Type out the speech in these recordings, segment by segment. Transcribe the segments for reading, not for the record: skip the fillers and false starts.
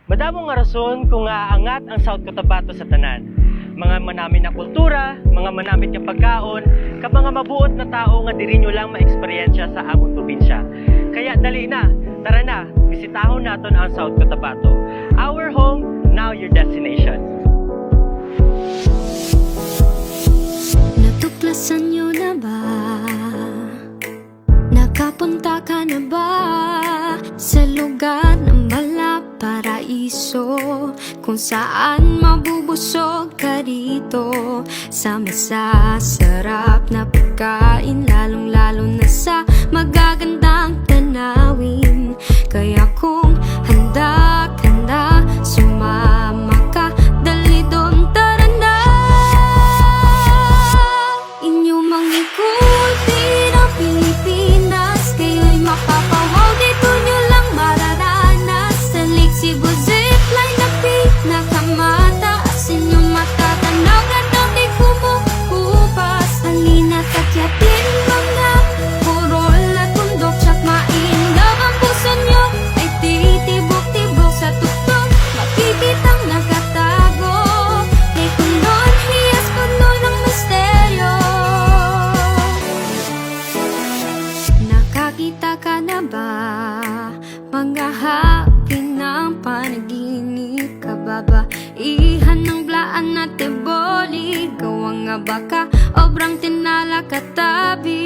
Madamo nga rason kung aangat ang South Cotabato sa tanan. Mga manamin na kultura, mga manamit nga pagkaon, kag mga mabuot na tao nga diri nyo lang maeksperiensya sa among probinsya. Kaya dali na, tara na, bisitahon naton ang South Cotabato. Our home, now your destination. Natuklasan nyo na ba? Nakapunta ka na ba sa lugar ng Malaparaiso, kung saan mabubusog ka dito sa masasarap na pagkain, lalong-lalo na sa magagandang tanawin? Kaya kung handa ka na, sumama ka, dali doon, tara na. Inyong mangikutin ang Pilipinas, kayo'y mapapawaw, dito nyo lang mararanas. Sa Lake Cebu zipline na pinakamataas, inyong matatanaw, gandang di kumukupas. Halina't akyatin mga burol na tundok, tsak mainlaw ang puso nyo ay titibok-tibok sa tuktok. Makikitang nakatago kay kulon, hiyas puno ng misteryo. Nakakita ka na ba? Mga hapi ng panaginip, kababaihan ng blaan at tiboli, gawang nga baka obrang tinala katabi.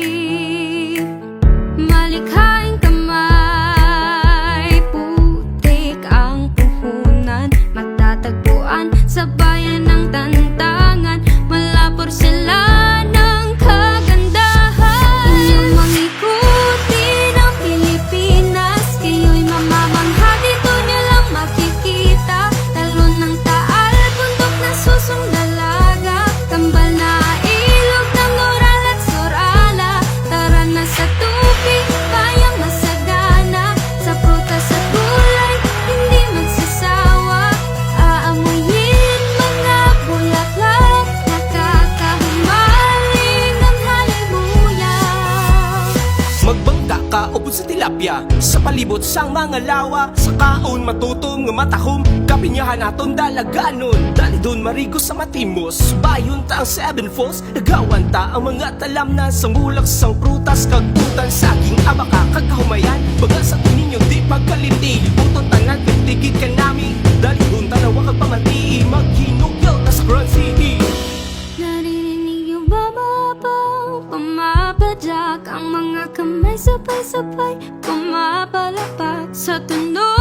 Malikhaing kamay, putik ang puhunan, matatagpuan sa bayan ng Tantangan. Malapor sila ng kagandahan. Inyong mangikutin ang Pilipinas, kayo'y mamamangha, dito nyo lang makikita. Talon ng Taal, bundok na susong dalaga, kambal na ilog ng oral at sorala. Tara na sa tubig, bayang masagana, sa prutas at gulay, hindi magsasawa. Aamuyin mga bulaklak, nakakahumaling ng halimuyaw. Magbangka ka ubod sa tilapia, sa palibot sang mga lawa, sa kaon matutong nga matahom, kapinyahan naton dalaganon. Dali doon marigo sa matimos, bayon ta ang Seven Falls, nagawan ta ang mga talamnan, sa mulak sang prutas, kagutan saging abaka, kagahumayan, bagal sa tininyo di pagkaliti, utot tanan pitigid ka nami. Dali doon tanawa kag pamanti, maghinugyaw na sa Grand City. Naririnig yung bababang pumapadyak, ang mga kamay sabay-sabay pumapalapat sa tunog